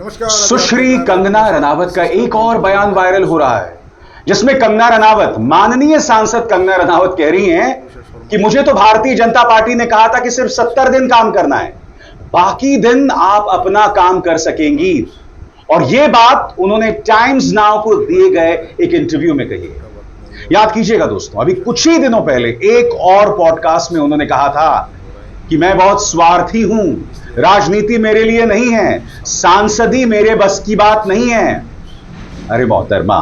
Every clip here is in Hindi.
सुश्री कंगना रनावत का एक और बयान वायरल हो रहा है, जिसमें कंगना रनावत, माननीय सांसद कंगना रनावत कह रही हैं कि मुझे तो भारतीय जनता पार्टी ने कहा था कि सिर्फ 70 दिन काम करना है, बाकी दिन आप अपना काम कर सकेंगी। और यह बात उन्होंने टाइम्स नाउ को दिए गए एक इंटरव्यू में कही है। याद कीजिएगा दोस्तों, अभी कुछ ही दिनों पहले एक और पॉडकास्ट में उन्होंने कहा था कि मैं बहुत स्वार्थी हूं, राजनीति मेरे लिए नहीं है, सांसदी मेरे बस की बात नहीं है। अरे मोहतरमा,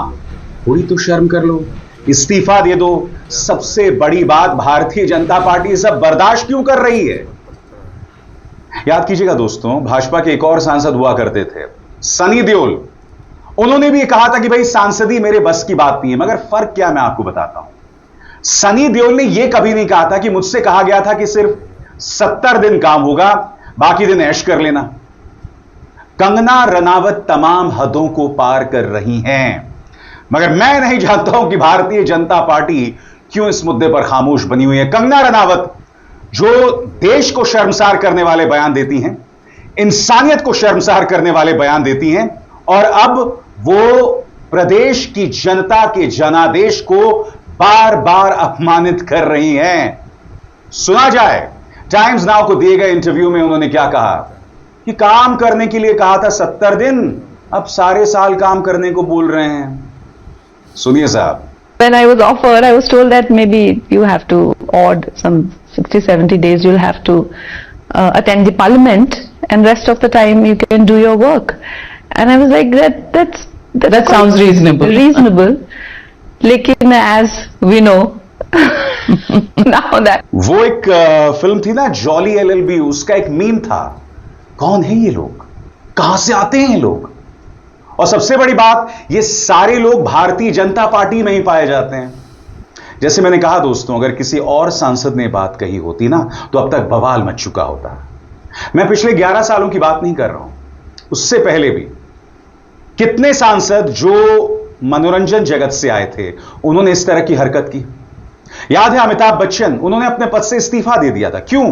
थोड़ी तो शर्म कर लो, इस्तीफा दे दो। सबसे बड़ी बात, भारतीय जनता पार्टी सब बर्दाश्त क्यों कर रही है? याद कीजिएगा दोस्तों, भाजपा के एक और सांसद हुआ करते थे, सनी देओल। उन्होंने भी कहा था कि भाई सांसदी मेरे बस की बात नहीं है। मगर फर्क क्या, मैं आपको बताता हूं। सनी देओल ने यह कभी नहीं कहा था कि मुझसे कहा गया था कि सिर्फ 70 दिन काम होगा, बाकी दिन ऐश कर लेना। कंगना रनावत तमाम हदों को पार कर रही हैं, मगर मैं नहीं जानता हूं कि भारतीय जनता पार्टी क्यों इस मुद्दे पर खामोश बनी हुई है। कंगना रनावत जो देश को शर्मसार करने वाले बयान देती हैं, इंसानियत को शर्मसार करने वाले बयान देती हैं, और अब वो प्रदेश की जनता के जनादेश को बार बार अपमानित कर रही हैं। सुना जाए, टाइम्स नाउ को दिए गए इंटरव्यू में उन्होंने क्या कहा कि काम करने के लिए कहा था 70 दिन, अब सारे साल काम करने को बोल रहे हैं। सुनिए साहब। When I was offered, I was told that maybe you have to odd some 60-70 days you'll have to attend the parliament, and rest of the time you can do your work. And I was like, that sounds reasonable. Reasonable. लेकिन as we know now that वो एक फिल्म थी ना, जॉली LLB, उसका एक मीम था, कौन है ये लोग, कहां से आते हैं ये लोग। और सबसे बड़ी बात, ये सारे लोग भारतीय जनता पार्टी में ही पाए जाते हैं। जैसे मैंने कहा दोस्तों, अगर किसी और सांसद ने बात कही होती ना, तो अब तक बवाल मच चुका होता। मैं पिछले 11 सालों की बात नहीं कर रहा हूं, उससे पहले भी कितने सांसद जो मनोरंजन जगत से आए थे, उन्होंने इस तरह की हरकत की। याद है अमिताभ बच्चन, उन्होंने अपने पद से इस्तीफा दे दिया था। क्यों?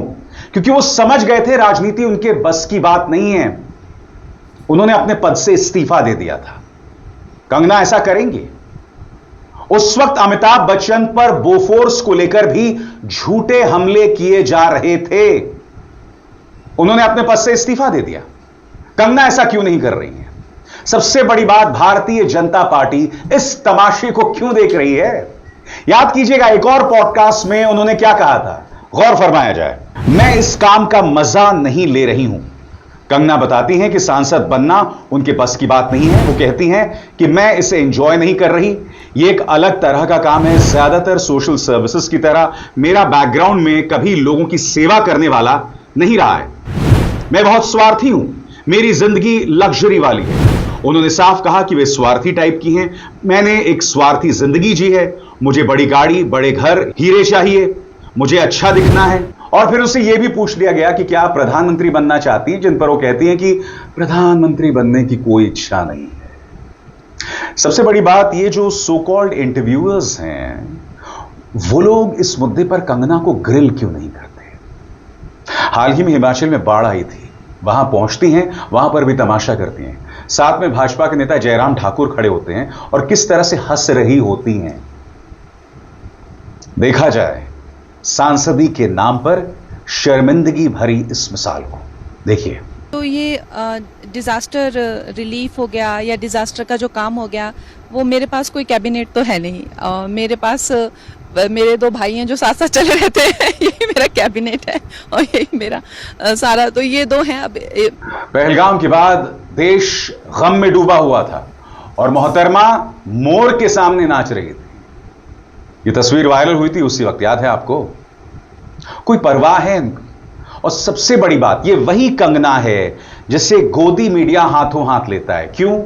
क्योंकि वो समझ गए थे राजनीति उनके बस की बात नहीं है। उन्होंने अपने पद से इस्तीफा दे दिया था। कंगना ऐसा करेंगे? उस वक्त अमिताभ बच्चन पर बोफोर्स को लेकर भी झूठे हमले किए जा रहे थे। उन्होंने अपने पद से इस्तीफा दे दिया। कंगना ऐसा क्यों नहीं कर रही है? सबसे बड़ी बात, भारतीय जनता पार्टी इस तमाशे को क्यों देख रही है? याद कीजिएगा, एक और पॉडकास्ट में उन्होंने क्या कहा था, गौर फरमाया जाए। मैं इस काम का मजा नहीं ले रही हूं। कंगना बताती हैं कि सांसद बनना उनके बस की बात नहीं है। वो कहती हैं कि मैं इसे एंजॉय नहीं कर रही, ये एक अलग तरह का काम है, ज्यादातर सोशल सर्विसेज की तरह। मेरा बैकग्राउंड में कभी लोगों की सेवा करने वाला नहीं रहा है। मैं बहुत स्वार्थी हूं, मेरी जिंदगी लग्जरी वाली है। उन्होंने साफ कहा कि वे स्वार्थी टाइप की हैं। मैंने एक स्वार्थी जिंदगी जी है, मुझे बड़ी गाड़ी, बड़े घर, हीरे चाहिए, मुझे अच्छा दिखना है। और फिर उससे यह भी पूछ लिया गया कि क्या आप प्रधानमंत्री बनना चाहती हैं, जिन पर वो कहती हैं कि प्रधानमंत्री बनने की कोई इच्छा नहीं है। सबसे बड़ी बात, ये जो सो कॉल्ड इंटरव्यूअर्स हैं, वो लोग इस मुद्दे पर कंगना को ग्रिल क्यों नहीं करते? हाल ही में हिमाचल में बाढ़ आई थी, वहां पहुंचती हैं, वहां पर भी तमाशा करती हैं। साथ में भाजपा के नेता जयराम ठाकुर खड़े होते हैं और किस तरह से हंस रही होती हैं। देखा जाए, सांसदी के नाम पर शर्मिंदगी भरी इस मिसाल को देखिए। तो ये डिजास्टर रिलीफ हो गया या डिजास्टर का जो काम हो गया, वो मेरे पास कोई कैबिनेट तो है नहीं। मेरे पास मेरे 2 भाई हैं जो साथ साथ चले रहते हैं, यही मेरा कैबिनेट है और यही मेरा सारा। तो ये 2 हैं। अब पहलगाम के बाद देश गम में डूबा हुआ था और मोहतरमा मोर के सामने नाच रही थी। ये तस्वीर वायरल हुई थी उसी वक्त, याद है आपको? कोई परवाह है इनको? और सबसे बड़ी बात, ये वही कंगना है जिसे गोदी मीडिया हाथों हाथ लेता है। क्यों?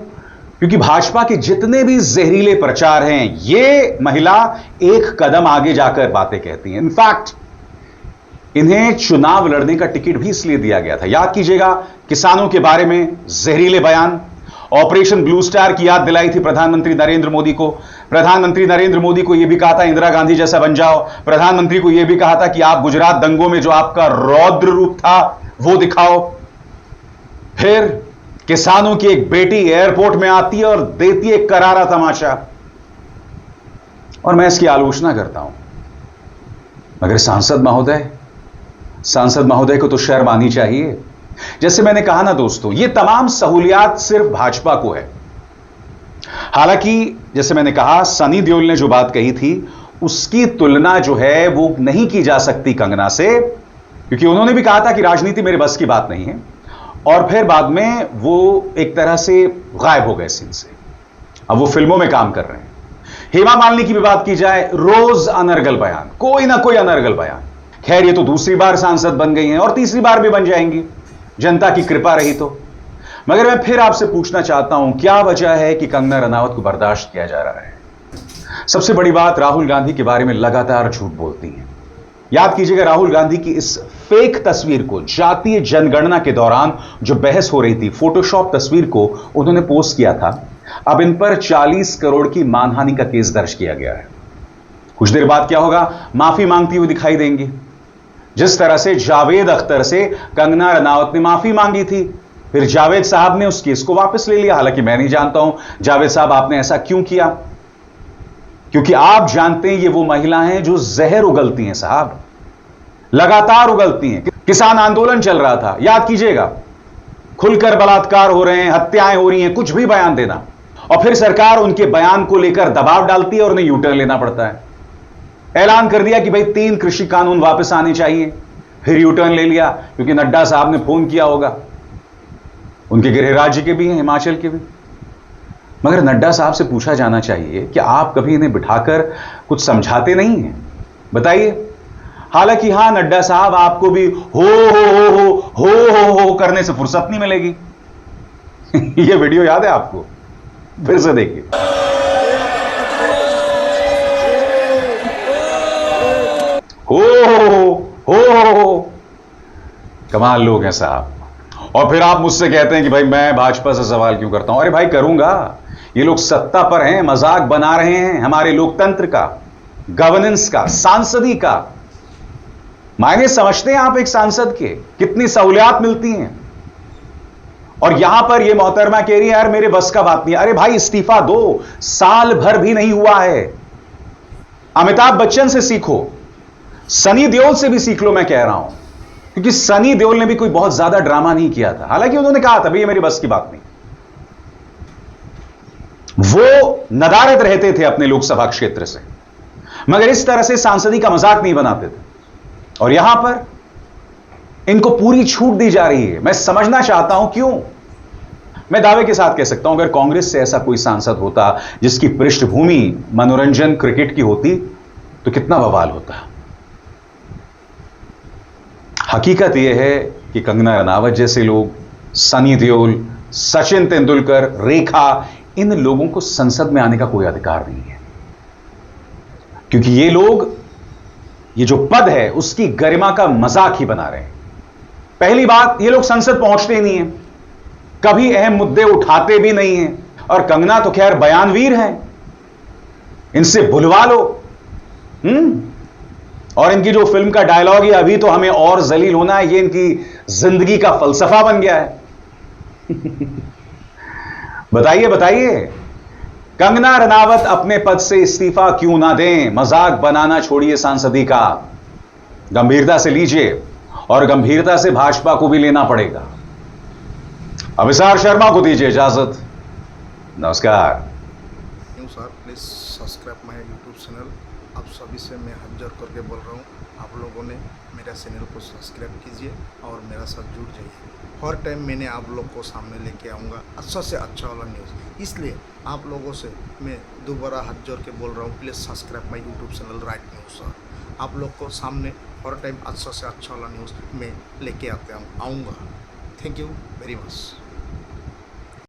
क्योंकि भाजपा के जितने भी जहरीले प्रचार हैं, ये महिला एक कदम आगे जाकर बातें कहती हैं। इनफैक्ट इन्हें चुनाव लड़ने का टिकट भी इसलिए दिया गया था। याद कीजिएगा, किसानों के बारे में जहरीले बयान, ऑपरेशन ब्लू स्टार की याद दिलाई थी प्रधानमंत्री नरेंद्र मोदी को। प्रधानमंत्री नरेंद्र मोदी को यह भी कहा था इंदिरा गांधी जैसा बन जाओ। प्रधानमंत्री को यह भी कहा था कि आप गुजरात दंगों में जो आपका रौद्र रूप था वो दिखाओ। फिर किसानों की एक बेटी एयरपोर्ट में आती है और देती है करारा तमाचा, और मैं इसकी आलोचना करता हूं। मगर सांसद महोदय को तो शर्म आनी चाहिए। जैसे मैंने कहा ना दोस्तों, ये तमाम सहूलियात सिर्फ भाजपा को है। हालांकि जैसे मैंने कहा, सनी देओल ने जो बात कही थी उसकी तुलना जो है वो नहीं की जा सकती कंगना से, क्योंकि उन्होंने भी कहा था कि राजनीति मेरे बस की बात नहीं है, और फिर बाद में वो एक तरह से गायब हो गए सीन से। अब वो फिल्मों में काम कर रहे हैं। हेमा मालिनी की भी बात की जाए, रोज अनर्गल बयान, कोई ना कोई अनर्गल बयान। खैर, ये तो दूसरी बार सांसद बन गई हैं और तीसरी बार भी बन जाएंगी, जनता की कृपा रही तो। मगर मैं फिर आपसे पूछना चाहता हूं, क्या वजह है कि कंगना रनावत को बर्दाश्त किया जा रहा है? सबसे बड़ी बात, राहुल गांधी के बारे में लगातार झूठ बोलती हैं। याद कीजिएगा, राहुल गांधी की इस फेक तस्वीर को जातीय जनगणना के दौरान जो बहस हो रही थी, फोटोशॉप तस्वीर को उन्होंने पोस्ट किया था। अब इन पर 40 करोड़ की मानहानि का केस दर्ज किया गया है। कुछ देर बाद क्या होगा, माफी मांगती हुई दिखाई देंगी। जिस तरह से जावेद अख्तर से कंगना रनावत ने माफी मांगी थी, फिर जावेद साहब ने उस केस को वापस ले लिया। हालांकि मैं नहीं जानता हूं जावेद साहब आपने ऐसा क्यों किया, क्योंकि आप जानते हैं ये वो महिला हैं जो जहर उगलती हैं साहब, लगातार उगलती हैं। किसान आंदोलन चल रहा था, याद कीजिएगा, खुलकर बलात्कार हो रहे हैं, हत्याएं हो रही हैं, कुछ भी बयान देना, और फिर सरकार उनके बयान को लेकर दबाव डालती है और उन्हें यूटर्न लेना पड़ता है। ऐलान कर दिया कि भाई 3 कृषि कानून वापस आने चाहिए, फिर यूटर्न ले लिया, क्योंकि नड्डा साहब ने फोन किया होगा। उनके गृह राज्य के भी हैं, हिमाचल के भी। मगर नड्डा साहब से पूछा जाना चाहिए कि आप कभी इन्हें बिठाकर कुछ समझाते नहीं हैं, बताइए। हालांकि हां, नड्डा साहब आपको भी हो करने से फुर्सत नहीं मिलेगी। यह वीडियो याद है आपको? फिर से देखिए। हो कमाल लोग हैं साहब। और फिर आप मुझसे कहते हैं कि भाई मैं भाजपा से सवाल क्यों करता हूं। अरे भाई करूंगा, ये लोग सत्ता पर हैं, मजाक बना रहे हैं हमारे लोकतंत्र का, गवर्नेंस का, सांसदी का। मायने समझते हैं आप एक सांसद के, कितनी सहूलियात मिलती हैं। और यहां पर ये मोहतरमा कह रही है यार मेरे बस का बात नहीं। अरे भाई इस्तीफा दो, साल भर भी नहीं हुआ है। अमिताभ बच्चन से सीखो, सनी देओल से भी सीख लो, मैं कह रहा हूं, क्योंकि सनी देओल ने भी कोई बहुत ज्यादा ड्रामा नहीं किया था। हालांकि उन्होंने कहा था भाई ये मेरी बस की बात नहीं। वो नदारद रहते थे अपने लोकसभा क्षेत्र से, मगर इस तरह से सांसदी का मजाक नहीं बनाते थे। और यहां पर इनको पूरी छूट दी जा रही है। मैं समझना चाहता हूं क्यों। मैं दावे के साथ कह सकता हूं, अगर कांग्रेस से ऐसा कोई सांसद होता जिसकी पृष्ठभूमि मनोरंजन क्रिकेट की होती तो कितना बवाल होता। हकीकत यह है कि कंगना रनावत जैसे लोग, सनी देओल, सचिन तेंदुलकर, रेखा, इन लोगों को संसद में आने का कोई अधिकार नहीं है, क्योंकि ये लोग, ये जो पद है उसकी गरिमा का मजाक ही बना रहे हैं। पहली बात, ये लोग संसद पहुंचते ही नहीं है, कभी अहम मुद्दे उठाते भी नहीं हैं। और कंगना तो खैर बयानवीर हैं, इनसे बुलवा लो। और इनकी जो फिल्म का डायलॉग है, अभी तो हमें और जलील होना है, ये इनकी जिंदगी का फलसफा बन गया है। बताइए बताइए, कंगना रनावत अपने पद से इस्तीफा क्यों ना दें? मजाक बनाना छोड़िए सांसदी का, गंभीरता से लीजिए, और गंभीरता से भाजपा को भी लेना पड़ेगा। अभिसार शर्मा को दीजिए इजाजत। नमस्कार। Sir please subscribe my YouTube channel. आप सभी से मैं हाथ जोड़ करके बोल रहा हूँ, आप लोगों ने मेरा चैनल को सब्सक्राइब कीजिए और मेरा साथ जुड़ जाइए। हर टाइम मैंने आप लोग को सामने लेके आऊँगा अच्छा से अच्छा वाला न्यूज़। इसलिए आप लोगों से मैं दोबारा हाथ जोड़ के बोल रहा हूँ, please subscribe my YouTube channel right news. Sir आप लोग को सामने हर टाइम अच्छा से अच्छा वाला न्यूज़ मैं लेके आऊँगा। Thank you very much.